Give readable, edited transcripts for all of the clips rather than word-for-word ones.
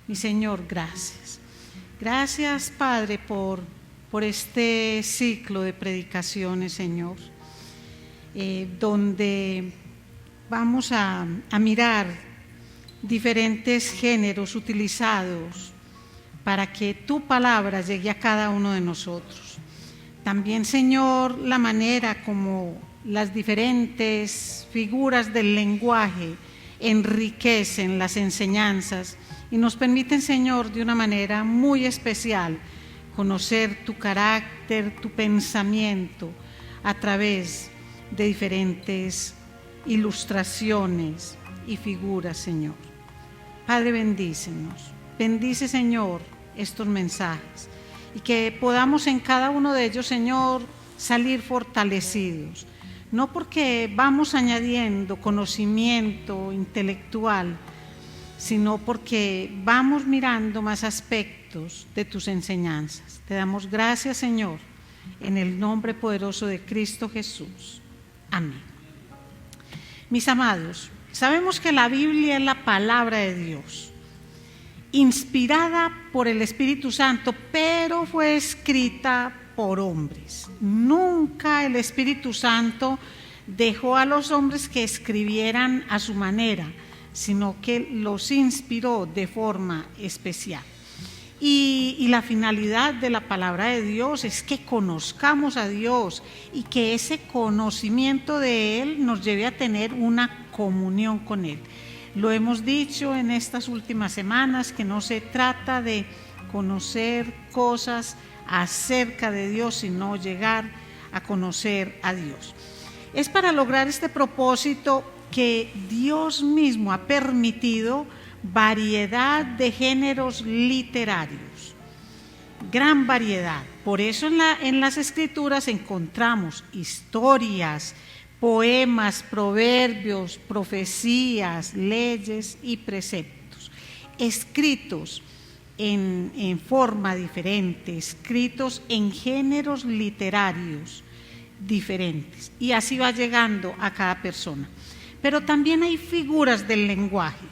Mi Señor, gracias. Gracias, Padre, por este ciclo de predicaciones, Señor, donde vamos a mirar diferentes géneros utilizados para que tu palabra llegue a cada uno de nosotros. También, Señor, la manera como las diferentes figuras del lenguaje enriquecen las enseñanzas y nos permiten, Señor, de una manera muy especial conocer tu carácter, tu pensamiento a través de diferentes ilustraciones y figuras, Señor. Padre, bendícenos. Bendice, Señor, estos mensajes y que podamos en cada uno de ellos, Señor, salir fortalecidos. No porque vamos añadiendo conocimiento intelectual, sino porque vamos mirando más aspectos de tus enseñanzas. Te damos gracias, Señor, en el nombre poderoso de Cristo Jesús. Amén. Mis amados, sabemos que la Biblia es la palabra de Dios, inspirada por el Espíritu Santo, pero fue escrita por hombres. Nunca el Espíritu Santo dejó a los hombres que escribieran a su manera, sino que los inspiró de forma especial. Y la finalidad de la palabra de Dios es que conozcamos a Dios y que ese conocimiento de Él nos lleve a tener una comunión con Él. Lo hemos dicho en estas últimas semanas, que no se trata de conocer cosas acerca de Dios, sino llegar a conocer a Dios. Es para lograr este propósito que Dios mismo ha permitido variedad de géneros literarios, gran variedad. Por eso en las Escrituras encontramos historias, poemas, proverbios, profecías, leyes y preceptos, escritos en forma diferente, escritos en géneros literarios diferentes, y así va llegando a cada persona. Pero también hay figuras del lenguaje,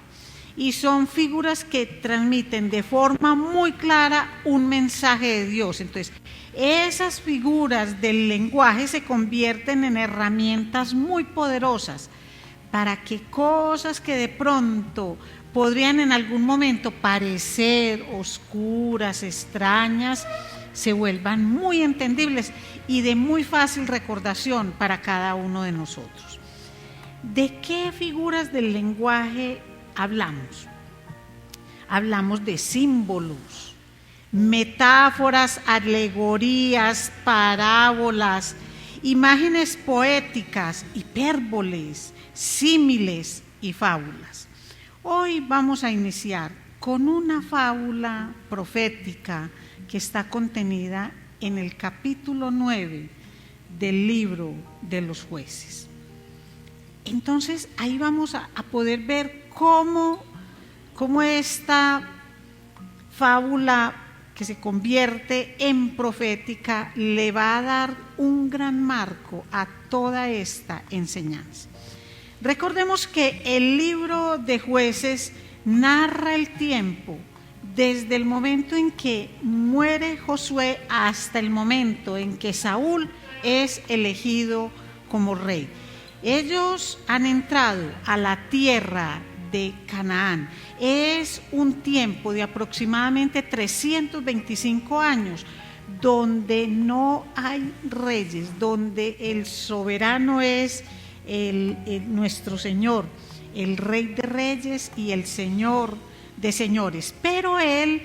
y son figuras que transmiten de forma muy clara un mensaje de Dios. Entonces, esas figuras del lenguaje se convierten en herramientas muy poderosas para que cosas que de pronto podrían en algún momento parecer oscuras, extrañas, se vuelvan muy entendibles y de muy fácil recordación para cada uno de nosotros. ¿De qué figuras del lenguaje hablamos? Hablamos de símbolos, metáforas, alegorías, parábolas, imágenes poéticas, hipérboles, símiles y fábulas. Hoy vamos a iniciar con una fábula profética que está contenida en el capítulo 9 del libro de los Jueces. Entonces ahí vamos a poder ver cómo esta fábula que se convierte en profética le va a dar un gran marco a toda esta enseñanza. Recordemos que el libro de Jueces narra el tiempo desde el momento en que muere Josué hasta el momento en que Saúl es elegido como rey. Ellos han entrado a la tierra de Canaán. Es un tiempo de aproximadamente 325 años donde no hay reyes, donde el soberano es nuestro Señor, el Rey de Reyes y el Señor de Señores. Pero Él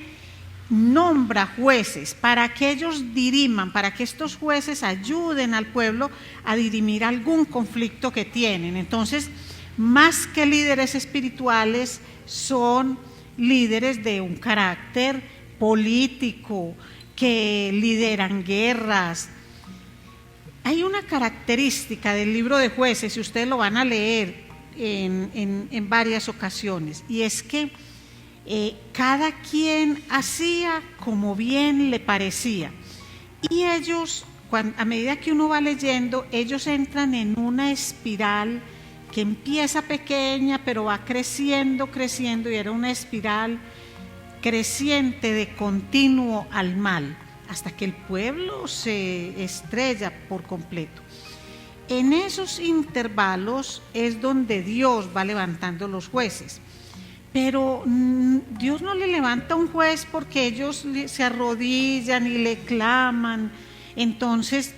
nombra jueces para que ellos diriman, para que estos jueces ayuden al pueblo a dirimir algún conflicto que tienen. Entonces, más que líderes espirituales, son líderes de un carácter político, que lideran guerras. Hay una característica del libro de Jueces, y ustedes lo van a leer en varias ocasiones, y es que cada quien hacía como bien le parecía, y ellos, a medida que uno va leyendo, ellos entran en una espiral que empieza pequeña pero va creciendo, y era una espiral creciente de continuo al mal, hasta que el pueblo se estrella por completo. En esos intervalos es donde Dios va levantando los jueces. Pero Dios no le levanta un juez porque ellos se arrodillan y le claman. Entonces,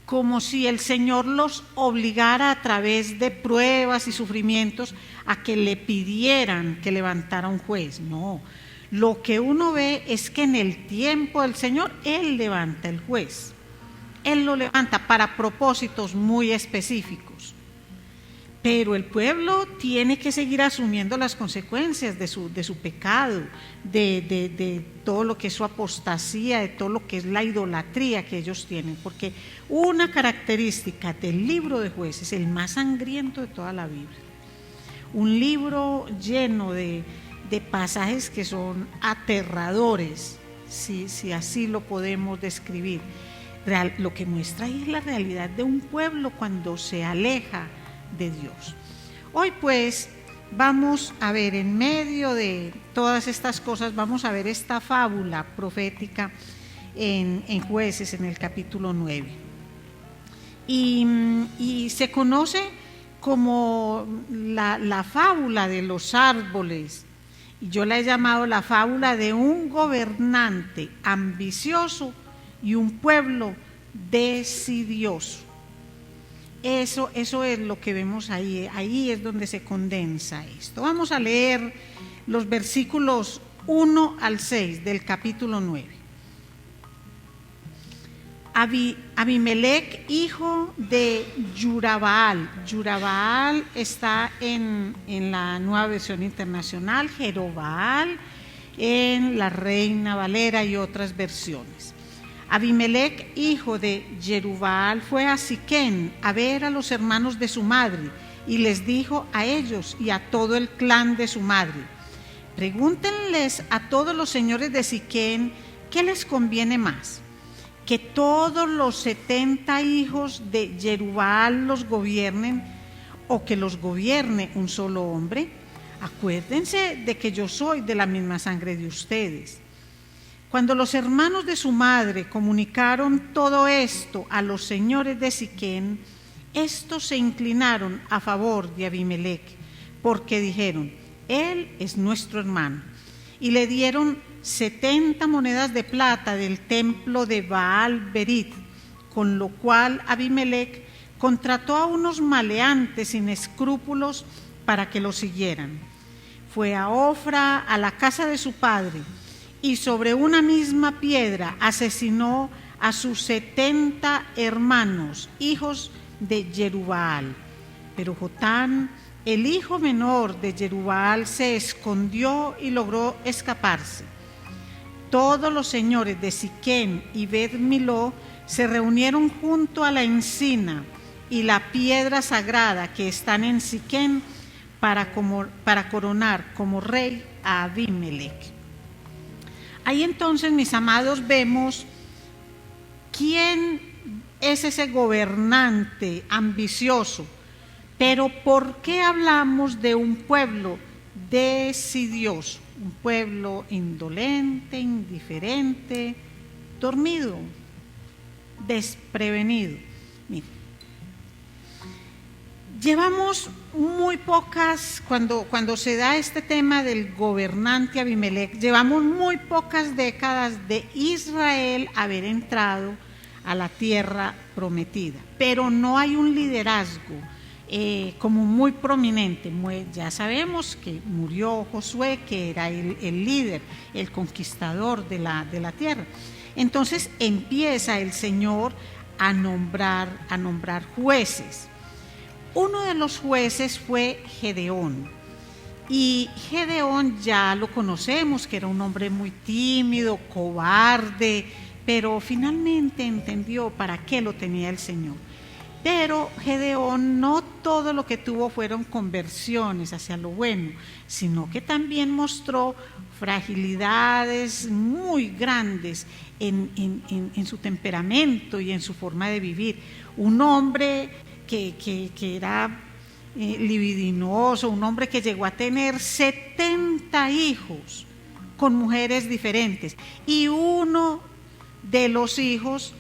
como si el Señor los obligara a través de pruebas y sufrimientos a que le pidieran que levantara un juez. No, lo que uno ve es que en el tiempo del Señor, Él levanta el juez. Él lo levanta para propósitos muy específicos. Pero el pueblo tiene que seguir asumiendo las consecuencias de su pecado, de todo lo que es su apostasía, de todo lo que es la idolatría que ellos tienen. Porque una característica del libro de Jueces, el más sangriento de toda la Biblia, un libro lleno de pasajes que son aterradores, si así lo podemos describir. Lo que muestra ahí es la realidad de un pueblo cuando se aleja de Dios. Hoy pues vamos a ver, en medio de todas estas cosas, vamos a ver esta fábula profética en Jueces, en el capítulo 9. Y se conoce como la fábula de los árboles. Y yo la he llamado la fábula de un gobernante ambicioso y un pueblo desidioso. Eso es lo que vemos ahí. Ahí es donde se condensa esto. Vamos a leer los versículos 1 al 6 del capítulo 9. Abimelec, hijo de Yurabaal. Yurabaal está en la Nueva Versión Internacional, Jerobaal en la Reina Valera y otras versiones. Abimelec, hijo de Jerubbaal, fue a Siquén a ver a los hermanos de su madre y les dijo a ellos y a todo el clan de su madre: pregúntenles a todos los señores de Siquén qué les conviene más, que todos los 70 hijos de Jerubbaal los gobiernen o que los gobierne un solo hombre. Acuérdense de que yo soy de la misma sangre de ustedes. Cuando los hermanos de su madre comunicaron todo esto a los señores de Siquén, estos se inclinaron a favor de Abimelec, porque dijeron: él es nuestro hermano. Y le dieron 70 monedas de plata del templo de Baal Berit, con lo cual Abimelec contrató a unos maleantes sin escrúpulos para que lo siguieran. Fue a Ofra, a la casa de su padre, y sobre una misma piedra asesinó a sus 70 hermanos, hijos de Jerubbaal. Pero Jotán, el hijo menor de Jerubbaal, se escondió y logró escaparse. Todos los señores de Siquén y Bet-Miló se reunieron junto a la encina y la piedra sagrada que están en Siquén para coronar como rey a Abimelec. Ahí entonces, mis amados, vemos quién es ese gobernante ambicioso. Pero ¿por qué hablamos de un pueblo desidioso? Un pueblo indolente, indiferente, dormido, desprevenido. Miren, llevamos muy pocas, cuando se da este tema del gobernante Abimelec, llevamos muy pocas décadas de Israel haber entrado a la tierra prometida, pero no hay un liderazgo como muy prominente. Ya sabemos que murió Josué, que era el líder, el conquistador de la tierra. Entonces empieza el Señor a nombrar jueces. Uno de los jueces fue Gedeón, y Gedeón ya lo conocemos, que era un hombre muy tímido, cobarde, pero finalmente entendió para qué lo tenía el Señor. Pero Gedeón no todo lo que tuvo fueron conversiones hacia lo bueno, sino que también mostró fragilidades muy grandes en su temperamento y en su forma de vivir. Un hombre que era libidinoso, un hombre que llegó a tener 70 hijos, con mujeres diferentes. Y uno de los hijos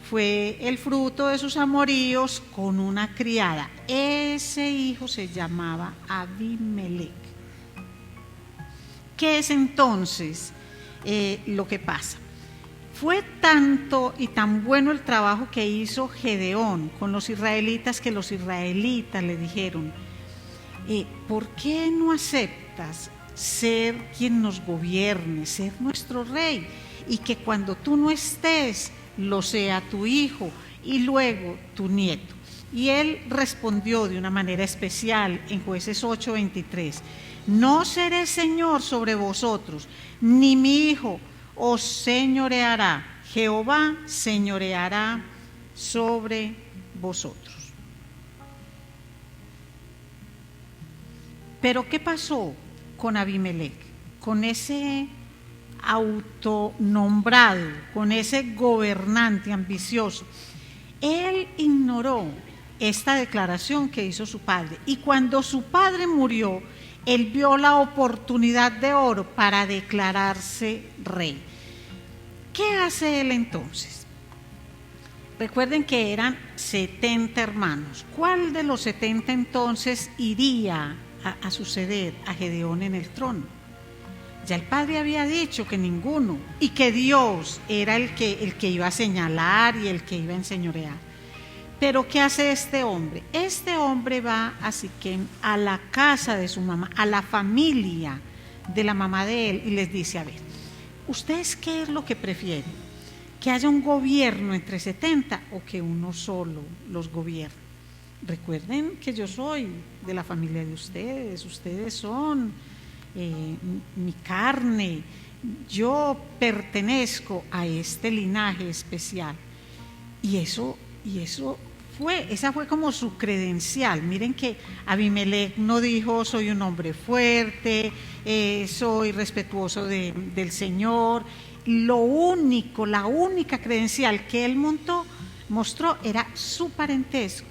fue el fruto de sus amoríos con una criada. Ese hijo se llamaba Abimelec. ¿Qué es entonces lo que pasa? Fue tanto y tan bueno el trabajo que hizo Gedeón con los israelitas que los israelitas le dijeron: ¿por qué no aceptas ser quien nos gobierne, ser nuestro rey? Y que cuando tú no estés, lo sea tu hijo y luego tu nieto. Y él respondió de una manera especial en Jueces 8:23: no seré señor sobre vosotros, ni mi hijo os señoreará, Jehová señoreará sobre vosotros. Pero ¿qué pasó con Abimelec? Con ese autonombrado, con ese gobernante ambicioso. Él ignoró esta declaración que hizo su padre, y cuando su padre murió, él vio la oportunidad de oro para declararse rey. ¿Qué hace él entonces? Recuerden que eran 70 hermanos. ¿Cuál de los 70 entonces iría a suceder a Gedeón en el trono? Ya el padre había dicho que ninguno, y que Dios era el que iba a señalar y el que iba a enseñorear. Pero ¿qué hace este hombre? Este hombre va a Siquem, a la casa de su mamá, a la familia de la mamá de él, y les dice: a ver, ¿ustedes qué es lo que prefieren? ¿Que haya un gobierno entre 70 o que uno solo los gobierne? Recuerden que yo soy de la familia de ustedes son mi carne, yo pertenezco a este linaje especial. Y esa fue como su credencial. Miren que Abimelec no dijo: soy un hombre fuerte, soy respetuoso del Señor. La única credencial que él mostró era su parentesco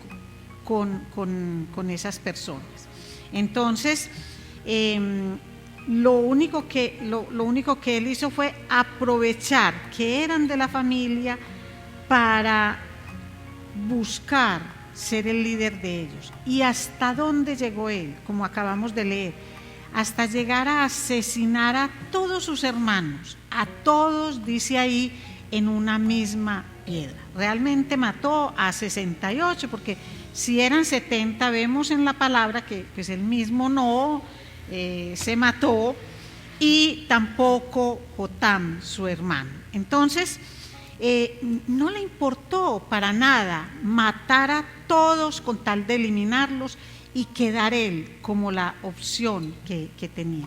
con esas personas. Entonces, lo único que él hizo fue aprovechar que eran de la familia para buscar ser el líder de ellos. ¿Y hasta dónde llegó él? Como acabamos de leer, hasta llegar a asesinar a todos sus hermanos, a todos, dice ahí, en una misma piedra. Realmente mató a 68, porque si eran 70, vemos en la palabra que pues él mismo no se mató, y tampoco Jotam, su hermano. Entonces, no le importó para nada matar a todos con tal de eliminarlos y quedar él como la opción que tenía.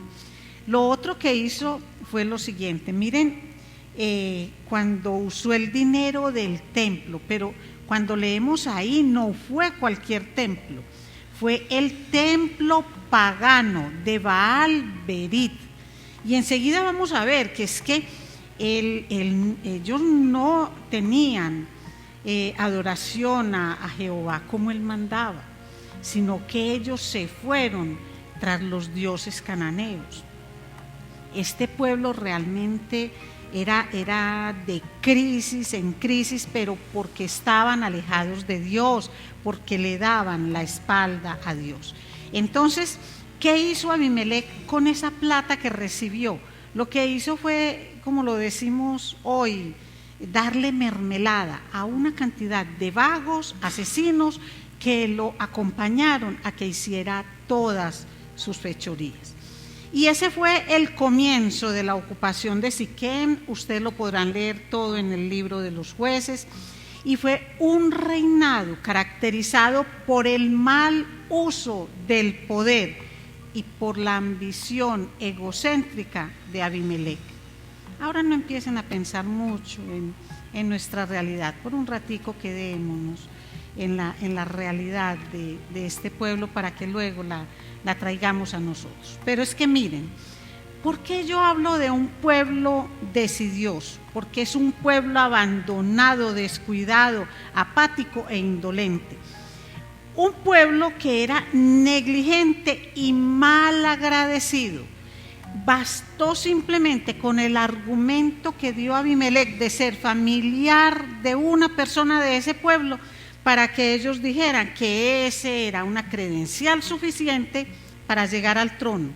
Lo otro que hizo fue lo siguiente: miren, cuando usó el dinero del templo, pero cuando leemos ahí no fue cualquier templo, fue el templo pagano de Baal Berit. Y enseguida vamos a ver que es que ellos no tenían adoración a Jehová como él mandaba, sino que ellos se fueron tras los dioses cananeos. Este pueblo realmente era de crisis en crisis, pero porque estaban alejados de Dios, porque le daban la espalda a Dios. Entonces, ¿qué hizo Abimelec con esa plata que recibió? Lo que hizo fue, como lo decimos hoy, darle mermelada a una cantidad de vagos, asesinos, que lo acompañaron a que hiciera todas sus fechorías. Y ese fue el comienzo de la ocupación de Siquem. Ustedes lo podrán leer todo en el libro de los Jueces. Y fue un reinado caracterizado por el mal uso del poder y por la ambición egocéntrica de Abimelec. Ahora no empiecen a pensar mucho en nuestra realidad. Por un ratico quedémonos en la realidad de este pueblo, para que luego la traigamos a nosotros. Pero es que miren, ¿por qué yo hablo de un pueblo desidioso? Porque es un pueblo abandonado, descuidado, apático e indolente. Un pueblo que era negligente y mal agradecido. bastó simplemente con el argumento que dio Abimelec de ser familiar de una persona de ese pueblo para que ellos dijeran que ese era una credencial suficiente para llegar al trono.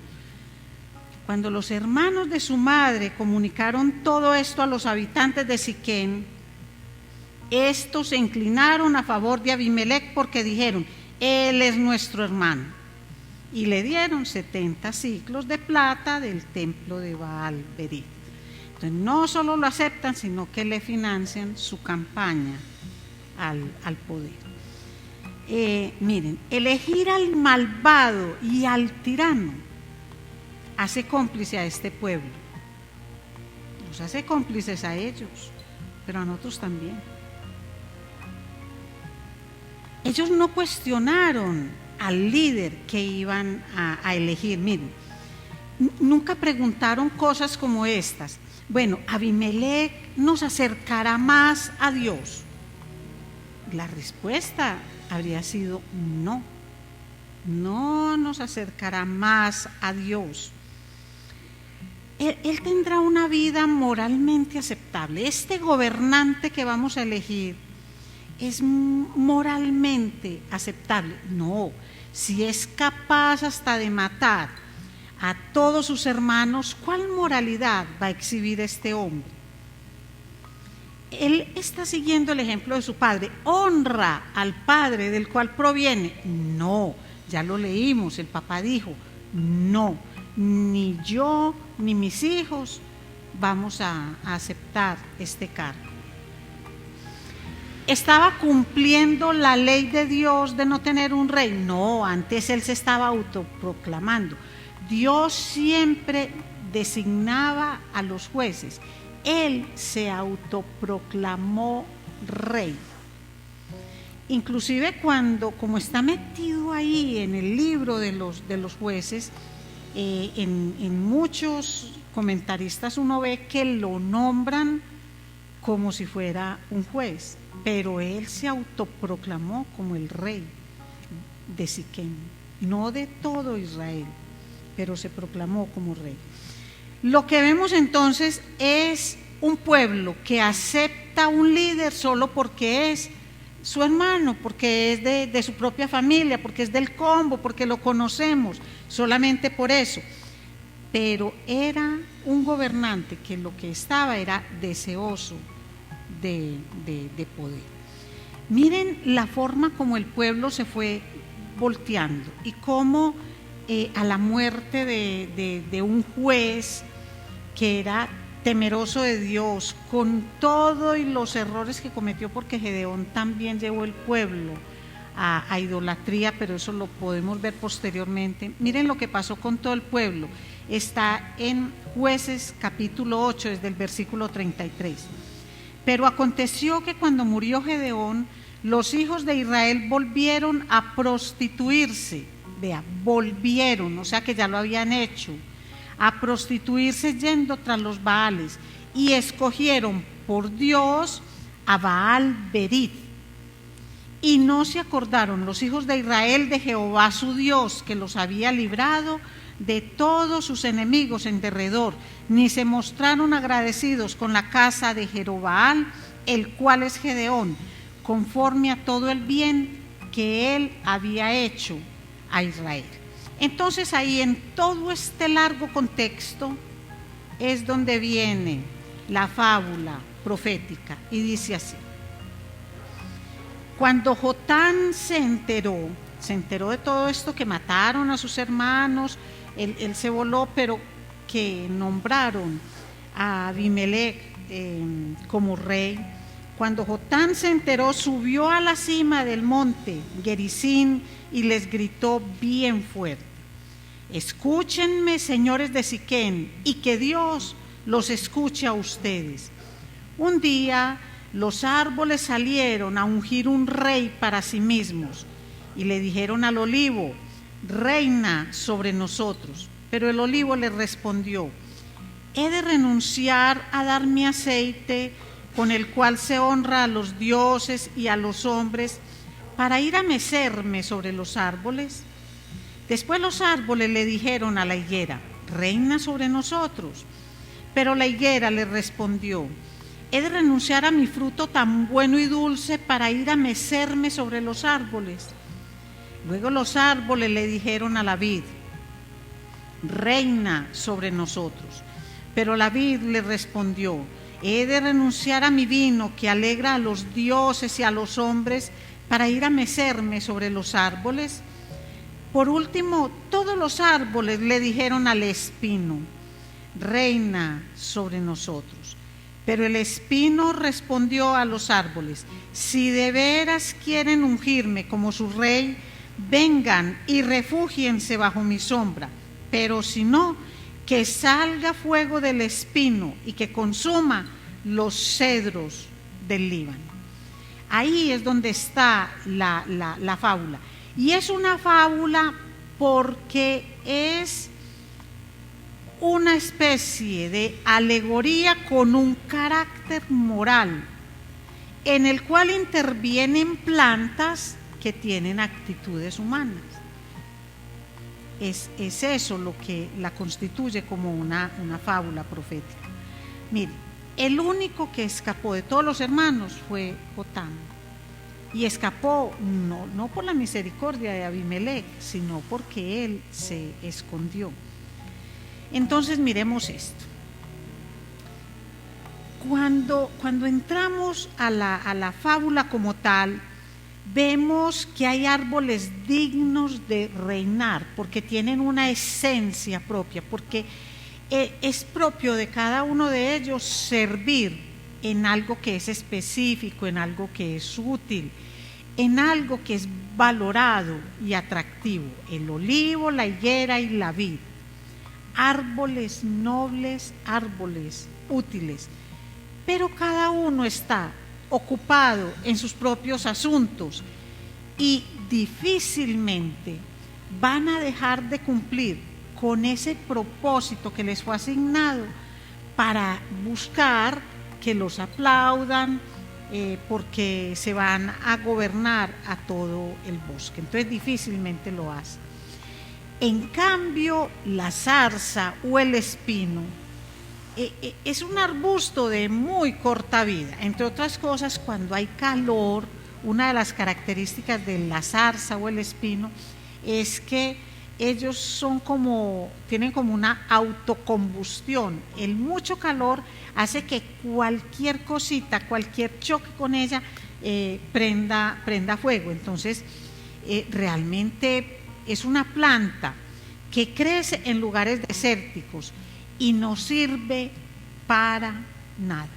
Cuando los hermanos de su madre comunicaron todo esto a los habitantes de Siquem, estos se inclinaron a favor de Abimelec porque dijeron: él es nuestro hermano. Y le dieron 70 siclos de plata del templo de Baal Berit. Entonces no solo lo aceptan, sino que le financian su campaña al poder. Miren, elegir al malvado y al tirano hace cómplice a este pueblo. Nos hace cómplices a ellos, pero a nosotros también. Ellos no cuestionaron al líder que iban a elegir. Miren, nunca preguntaron cosas como estas. Bueno, Abimelec nos acercará más a Dios. La respuesta habría sido no. No nos acercará más a Dios. Él tendrá una vida moralmente aceptable. Este gobernante que vamos a elegir es moralmente aceptable. No, si es capaz hasta de matar a todos sus hermanos, ¿cuál moralidad va a exhibir este hombre? Él está siguiendo el ejemplo de su padre. ¿Honra al padre del cual proviene? No, ya lo leímos, el papá dijo, no, ni yo ni mis hijos vamos a aceptar este cargo. ¿Estaba cumpliendo la ley de Dios de no tener un rey? No, antes él se estaba autoproclamando. Dios siempre designaba a los jueces. Él se autoproclamó rey. Inclusive cuando, como está metido ahí en el libro de los jueces, en muchos comentaristas uno ve que lo nombran como si fuera un juez, pero él se autoproclamó como el rey de Siquem, no de todo Israel, pero se proclamó como rey. Lo que vemos entonces es un pueblo que acepta un líder solo porque es su hermano, porque es de su propia familia, porque es del combo, porque lo conocemos, solamente por eso. Pero era un gobernante que lo que estaba era deseoso de poder. Miren la forma como el pueblo se fue volteando y cómo a la muerte de un juez que era temeroso de Dios, con todo y los errores que cometió, porque Gedeón también llevó el pueblo a idolatría, pero eso lo podemos ver posteriormente. Miren lo que pasó con todo el pueblo. Está en Jueces capítulo 8, desde el versículo 33. Pero aconteció que cuando murió Gedeón, los hijos de Israel volvieron a prostituirse. Vea, volvieron, o sea que ya lo habían hecho, a prostituirse yendo tras los Baales, y escogieron por Dios a Baal Berit. Y no se acordaron los hijos de Israel de Jehová su Dios, que los había librado de todos sus enemigos en derredor, ni se mostraron agradecidos con la casa de Jerobaal, el cual es Gedeón, conforme a todo el bien que él había hecho a Israel. Entonces ahí en todo este largo contexto es donde viene la fábula profética y dice así: cuando Jotán se enteró de todo esto, que mataron a sus hermanos, él se voló, pero que nombraron a Abimelec como rey. Cuando Jotán se enteró, subió a la cima del monte Gerizim y les gritó bien fuerte: escúchenme, señores de Siquem, y que Dios los escuche a ustedes. Un día los árboles salieron a ungir un rey para sí mismos y le dijeron al olivo: reina sobre nosotros. Pero el olivo le respondió: he de renunciar a dar mi aceite, con el cual se honra a los dioses y a los hombres, para ir a mecerme sobre los árboles. Después los árboles le dijeron a la higuera: reina sobre nosotros. Pero la higuera le respondió: he de renunciar a mi fruto tan bueno y dulce para ir a mecerme sobre los árboles. Luego los árboles le dijeron a la vid: reina sobre nosotros. Pero la vid le respondió: he de renunciar a mi vino que alegra a los dioses y a los hombres para ir a mecerme sobre los árboles. Por último, todos los árboles le dijeron al espino: reina sobre nosotros. Pero el espino respondió a los árboles: si de veras quieren ungirme como su rey, vengan y refúgiense bajo mi sombra. Pero si no, que salga fuego del espino y que consuma los cedros del Líbano. Ahí es donde está la fábula. Y es una fábula porque es una especie de alegoría con un carácter moral, en el cual intervienen plantas que tienen actitudes humanas. Es eso lo que la constituye como una fábula profética. Mire, el único que escapó de todos los hermanos fue Jotam. Y escapó no por la misericordia de Abimelech, sino porque él se escondió. Entonces miremos esto. Cuando entramos a la fábula como tal, vemos que hay árboles dignos de reinar, porque tienen una esencia propia, porque es propio de cada uno de ellos servir en algo que es específico, en algo que es útil, en algo que es valorado y atractivo: el olivo, la higuera y la vid. Árboles nobles, árboles útiles, pero cada uno está ocupado en sus propios asuntos y difícilmente van a dejar de cumplir con ese propósito que les fue asignado para buscar que los aplaudan, porque se van a gobernar a todo el bosque. Entonces difícilmente lo hacen. En cambio, la zarza o el espino es un arbusto de muy corta vida. Entre otras cosas, cuando hay calor, una de las características de la zarza o el espino es que ellos tienen como una autocombustión. El mucho calor hace que cualquier cosita, cualquier choque con ella prenda fuego. Entonces, realmente es una planta que crece en lugares desérticos y no sirve para nada.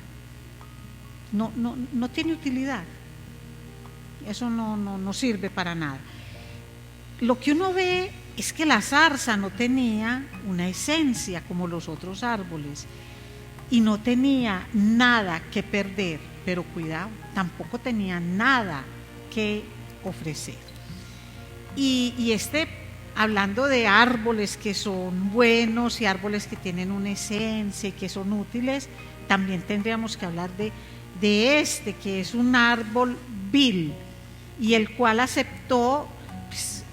No tiene utilidad. Eso no sirve para nada. Lo que uno ve es que la zarza no tenía una esencia como los otros árboles y no tenía nada que perder, pero cuidado, tampoco tenía nada que ofrecer. Y hablando de árboles que son buenos y árboles que tienen una esencia y que son útiles, también tendríamos que hablar de este, que es un árbol vil y el cual aceptó, pues,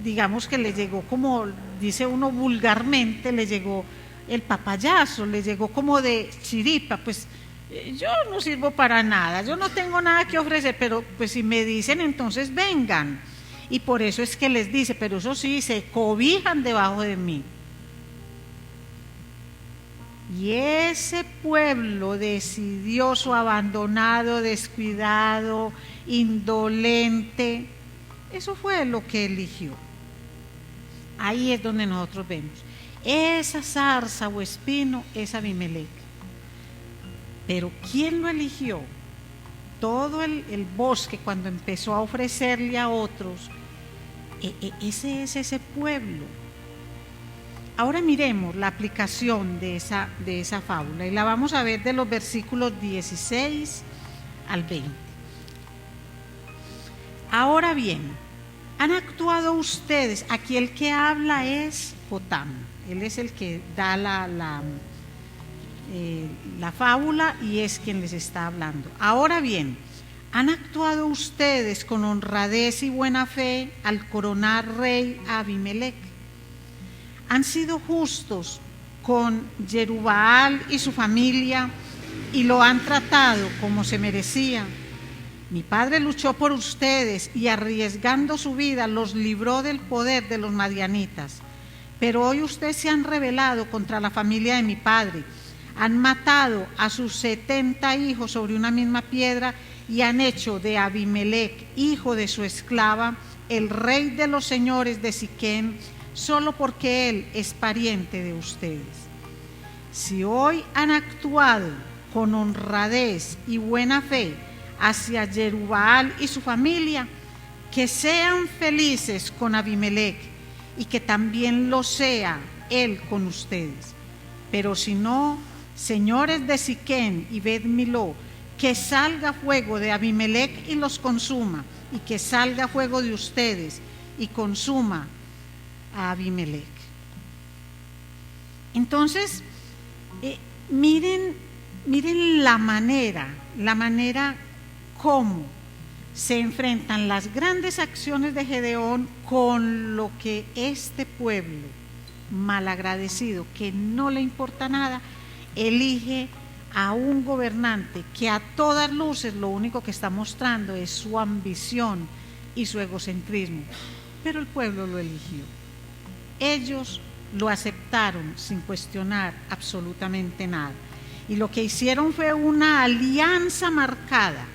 digamos que le llegó, como dice uno vulgarmente, le llegó el papayazo, le llegó como de chiripa. Pues yo no sirvo para nada, yo no tengo nada que ofrecer, pero pues si me dicen, entonces vengan. Y por eso es que les dice: pero eso sí, se cobijan debajo de mí. Y ese pueblo decidioso, abandonado, descuidado, indolente, eso fue lo que eligió. Ahí es donde nosotros vemos: esa zarza o espino es Abimelech. Pero ¿quién lo eligió? Todo el bosque, cuando empezó a ofrecerle a otros, ese es ese pueblo. Ahora miremos la aplicación de esa fábula y la vamos a ver de los versículos 16 al 20. Ahora bien, han actuado ustedes, aquí el que habla es Jotam, él es el que da la fábula y es quien les está hablando. Ahora bien, han actuado ustedes con honradez y buena fe al coronar rey a Abimelech. han sido justos con Jerubbaal y su familia y lo han tratado como se merecía. Mi padre luchó por ustedes y arriesgando su vida los libró del poder de los madianitas. Pero hoy ustedes se han rebelado contra la familia de mi padre. Han matado a sus 70 hijos sobre una misma piedra y han hecho de Abimelec, hijo de su esclava, el rey de los señores de Siquem, solo porque él es pariente de ustedes. Si hoy han actuado con honradez y buena fe hacia Jerubbaal y su familia, que sean felices con Abimelec y que también lo sea él con ustedes. Pero si no, señores de Siquem y Bet Miló, que salga fuego de Abimelec y los consuma, y que salga fuego de ustedes y consuma a Abimelec. Entonces, miren la manera cómo se enfrentan las grandes acciones de Gedeón con lo que este pueblo malagradecido, que no le importa nada, elige a un gobernante que a todas luces lo único que está mostrando es su ambición y su egocentrismo. Pero el pueblo lo eligió. Ellos lo aceptaron sin cuestionar absolutamente nada. Y lo que hicieron fue una alianza marcada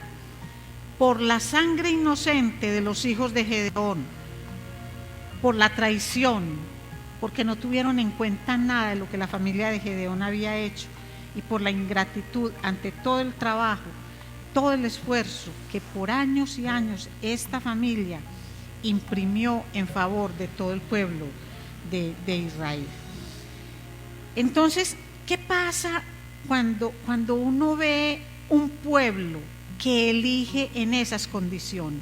por la sangre inocente de los hijos de Gedeón, por la traición, porque no tuvieron en cuenta nada de lo que la familia de Gedeón había hecho, y por la ingratitud ante todo el trabajo, todo el esfuerzo que por años y años esta familia imprimió en favor de todo el pueblo de Israel. Entonces, ¿qué pasa cuando uno ve un pueblo que elige en esas condiciones?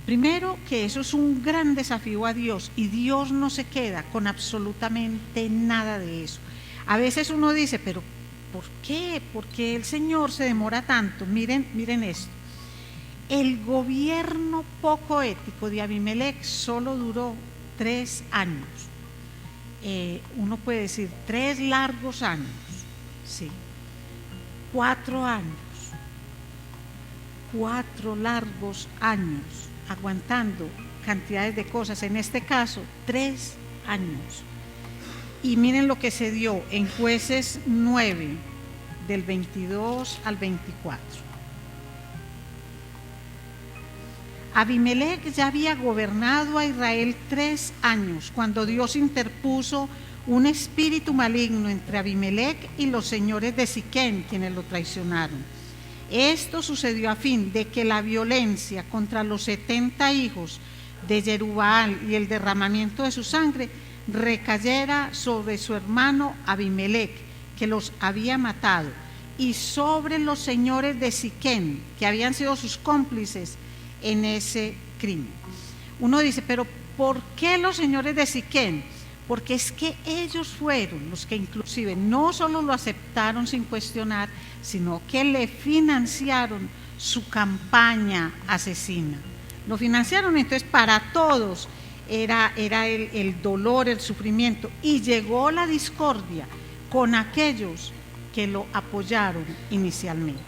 Primero, que eso es un gran desafío a Dios, y Dios no se queda con absolutamente nada de eso. A veces uno dice, pero ¿por qué? ¿Por qué el Señor se demora tanto? Miren esto. El gobierno poco ético de Abimelec solo duró 3 años. Uno puede decir 3 largos años, sí. 4 años. 4 largos años aguantando cantidades de cosas. En este caso, 3 años. Y miren lo que se dio en Jueces 9, del 22 al 24. Abimelec ya había gobernado a Israel 3 años, cuando Dios interpuso un espíritu maligno entre Abimelec y los señores de Siquem, quienes lo traicionaron. Esto sucedió a fin de que la violencia contra los 70 hijos de Jerubbaal y el derramamiento de su sangre recayera sobre su hermano Abimelec, que los había matado, y sobre los señores de Siquem, que habían sido sus cómplices en ese crimen. Uno dice, pero ¿por qué los señores de Siquem? Porque es que ellos fueron los que inclusive no solo lo aceptaron sin cuestionar, sino que le financiaron su campaña asesina. Lo financiaron, entonces para todos era el dolor, el sufrimiento, y llegó la discordia con aquellos que lo apoyaron inicialmente.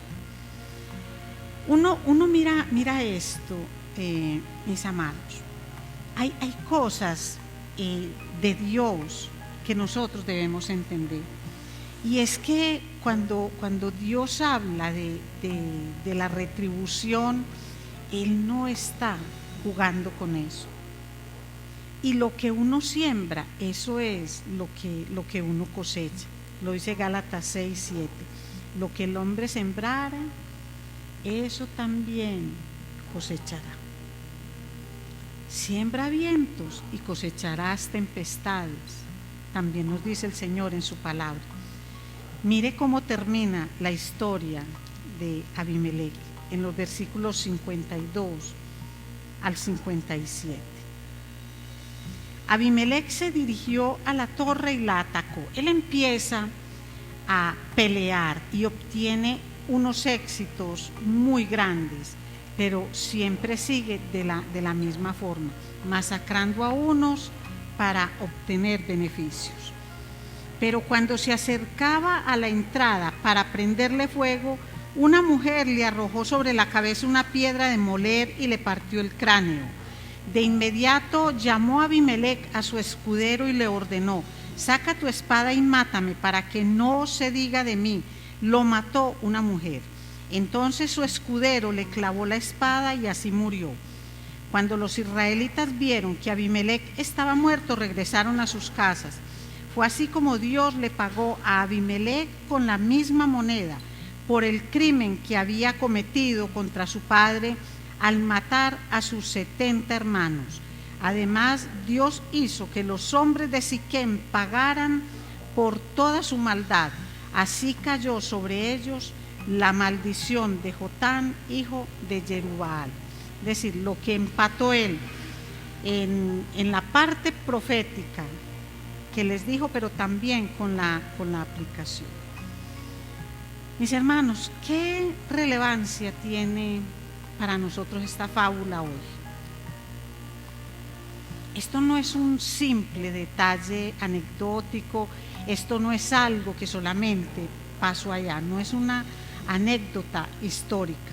Uno mira esto, mis amados. Hay cosas de Dios que nosotros debemos entender, y es que cuando Dios habla de la retribución, Él no está jugando con eso. Y lo que uno siembra, eso es lo que uno cosecha. Lo dice Gálatas 6:7. Lo que el hombre sembrara, eso también cosechará. Siembra vientos y cosecharás tempestades, también nos dice el Señor en su palabra. Mire cómo termina la historia de Abimelec en los versículos 52 al 57. Abimelec se dirigió a la torre y la atacó. Él empieza a pelear y obtiene unos éxitos muy grandes, pero siempre sigue de la misma forma, masacrando a unos para obtener beneficios. Pero cuando se acercaba a la entrada para prenderle fuego, una mujer le arrojó sobre la cabeza una piedra de moler y le partió el cráneo. De inmediato llamó a Abimelec a su escudero y le ordenó: saca tu espada y mátame para que no se diga de mí, lo mató una mujer. Entonces su escudero le clavó la espada y así murió. Cuando los israelitas vieron que Abimelec estaba muerto, regresaron a sus casas. Fue así como Dios le pagó a Abimelec con la misma moneda por el crimen que había cometido contra su padre al matar a sus 70 hermanos. Además, Dios hizo que los hombres de Siquem pagaran por toda su maldad. Así cayó sobre ellos la maldición de Jotán, hijo de Jerubbaal. Es decir, lo que empató él en la parte profética que les dijo, pero también con la aplicación. Mis hermanos, ¿qué relevancia tiene para nosotros esta fábula hoy? Esto no es un simple detalle anecdótico, esto no es algo que solamente pasó allá, no es una anécdota histórica.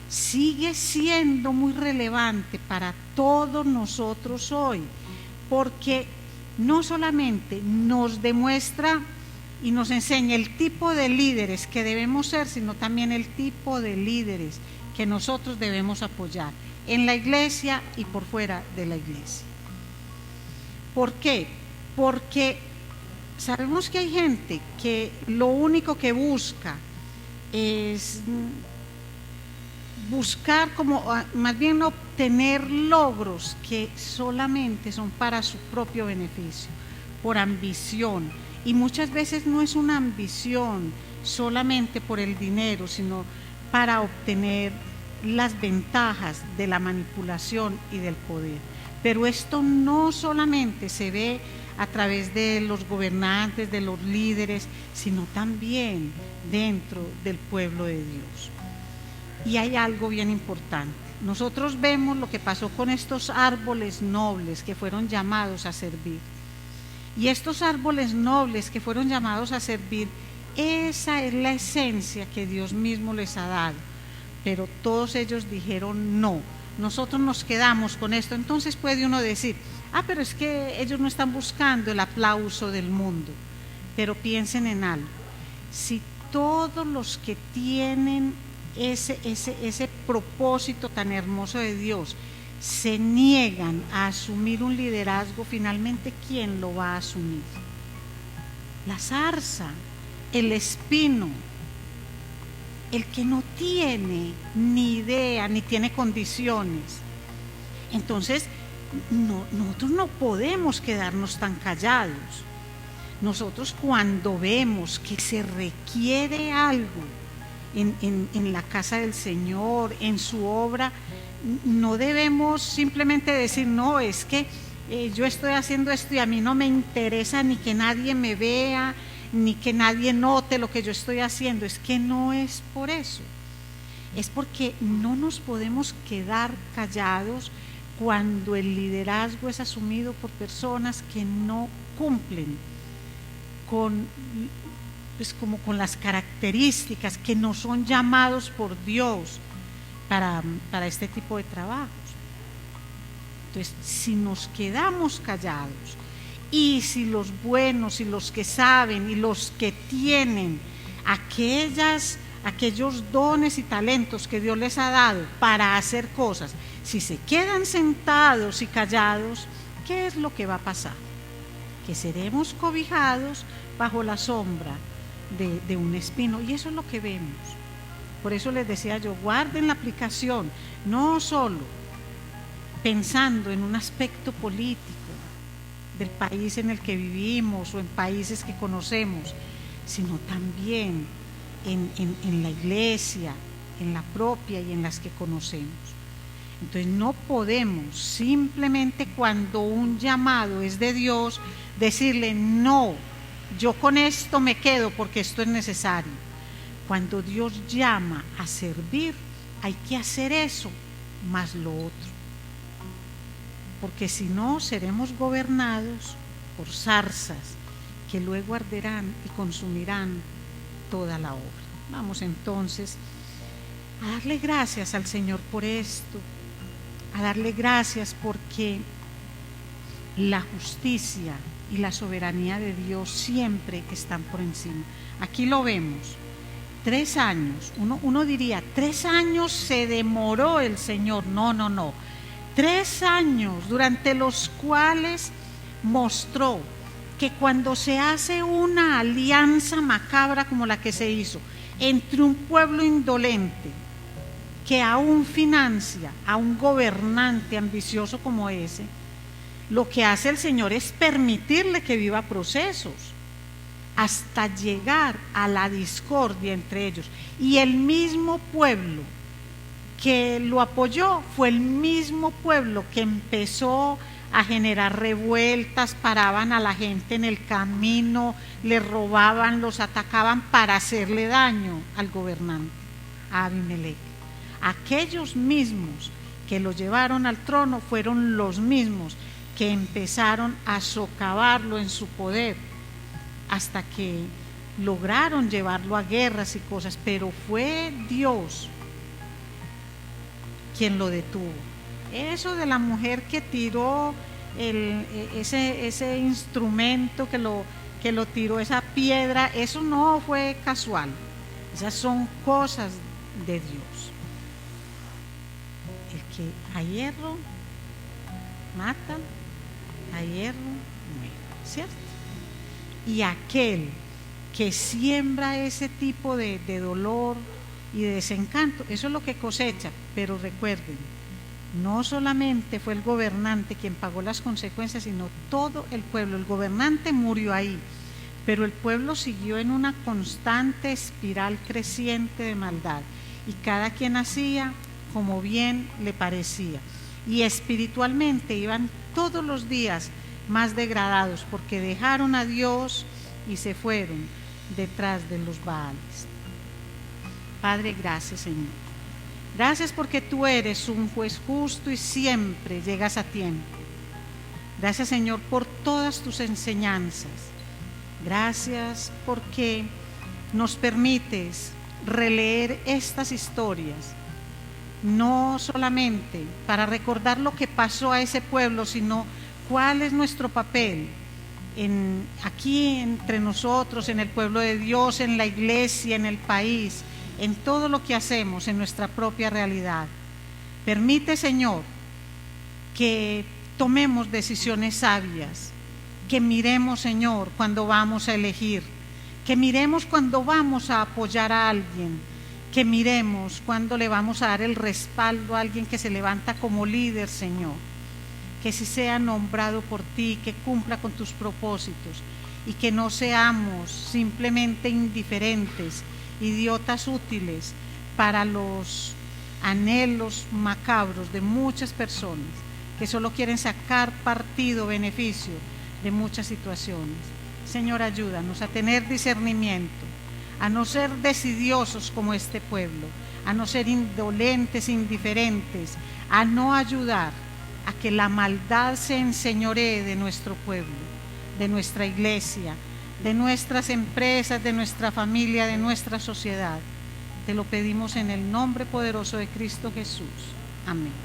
Sigue siendo muy relevante para todos nosotros hoy, porque no solamente nos demuestra y nos enseña el tipo de líderes que debemos ser, sino también el tipo de líderes que nosotros debemos apoyar en la iglesia y por fuera de la iglesia. ¿Por qué? Porque sabemos que hay gente que lo único que busca es buscar como más bien obtener logros que solamente son para su propio beneficio, por ambición, y muchas veces no es una ambición solamente por el dinero, sino para obtener las ventajas de la manipulación y del poder. Pero esto no solamente se ve a través de los gobernantes, de los líderes, sino también dentro del pueblo de Dios. Y hay algo bien importante. Nosotros vemos lo que pasó con estos árboles nobles que fueron llamados a servir. Y estos árboles nobles que fueron llamados a servir, esa es la esencia que Dios mismo les ha dado. Pero todos ellos dijeron no. Nosotros nos quedamos con esto. Entonces puede uno decir, pero es que ellos no están buscando el aplauso del mundo. Pero piensen en algo. Si todos los que tienen ese propósito tan hermoso de Dios se niegan a asumir un liderazgo, finalmente ¿quién lo va a asumir? La zarza, el espino, el que no tiene ni idea ni tiene condiciones. Entonces nosotros no podemos quedarnos tan callados. Nosotros cuando vemos que se requiere algo en la casa del Señor, en su obra, no debemos simplemente decir, no, es que yo estoy haciendo esto y a mí no me interesa ni que nadie me vea, ni que nadie note lo que yo estoy haciendo. Es que no es por eso, es porque no nos podemos quedar callados cuando el liderazgo es asumido por personas que no cumplen con las características, que no son llamados por Dios para este tipo de trabajos. Entonces, si nos quedamos callados y si los buenos y los que saben y los que tienen aquellos dones y talentos que Dios les ha dado para hacer cosas, si se quedan sentados y callados, ¿qué es lo que va a pasar? Que seremos cobijados bajo la sombra de un espino, y eso es lo que vemos. Por eso les decía yo, guarden la aplicación, no solo pensando en un aspecto político del país en el que vivimos o en países que conocemos, sino también en la iglesia, en la propia y en las que conocemos. Entonces no podemos simplemente cuando un llamado es de Dios decirle no, yo con esto me quedo porque esto es necesario. Cuando Dios llama a servir, hay que hacer eso más lo otro. porque si no seremos gobernados por zarzas que luego arderán y consumirán toda la obra. Vamos entonces a darle gracias al Señor por esto, a darle gracias porque la justicia y la soberanía de Dios siempre están por encima. Aquí lo vemos, 3 años, uno diría, 3 años se demoró el Señor. No, 3 años durante los cuales mostró que cuando se hace una alianza macabra como la que se hizo entre un pueblo indolente que aún financia a un gobernante ambicioso como ese, lo que hace el Señor es permitirle que viva procesos hasta llegar a la discordia entre ellos. Y el mismo pueblo que lo apoyó fue el mismo pueblo que empezó a generar revueltas, paraban a la gente en el camino, le robaban, los atacaban para hacerle daño al gobernante, a Abimelech. Aquellos mismos que lo llevaron al trono fueron los mismos que empezaron a socavarlo en su poder hasta que lograron llevarlo a guerras y cosas, pero fue Dios quien lo detuvo. Eso de la mujer que tiró ese instrumento, que lo tiró, esa piedra, eso no fue casual. Esas son cosas de Dios. El que a hierro mata, a hierro muere, ¿cierto? Y aquel que siembra ese tipo de dolor y de desencanto, eso es lo que cosecha. Pero recuerden, no solamente fue el gobernante quien pagó las consecuencias, sino todo el pueblo. El gobernante murió ahí, pero el pueblo siguió en una constante espiral creciente de maldad, y cada quien hacía como bien le parecía, y espiritualmente iban todos los días más degradados, porque dejaron a Dios y se fueron detrás de los Baales. Padre, gracias, Señor. Gracias porque tú eres un juez justo y siempre llegas a tiempo. Gracias, Señor, por todas tus enseñanzas. Gracias porque nos permites releer estas historias, no solamente para recordar lo que pasó a ese pueblo, sino cuál es nuestro papel aquí entre nosotros, en el pueblo de Dios, en la iglesia, en el país, en todo lo que hacemos, en nuestra propia realidad. Permite, Señor, que tomemos decisiones sabias, que miremos, Señor, cuando vamos a elegir, que miremos cuando vamos a apoyar a alguien, que miremos cuando le vamos a dar el respaldo a alguien que se levanta como líder, Señor, que si sea nombrado por ti, que cumpla con tus propósitos, y que no seamos simplemente indiferentes, idiotas útiles para los anhelos macabros de muchas personas que solo quieren sacar partido, beneficio de muchas situaciones. Señor, ayúdanos a tener discernimiento, a no ser decidiosos como este pueblo, a no ser indolentes, indiferentes, a no ayudar a que la maldad se enseñoree de nuestro pueblo, de nuestra iglesia, de nuestras empresas, de nuestra familia, de nuestra sociedad. Te lo pedimos en el nombre poderoso de Cristo Jesús. Amén.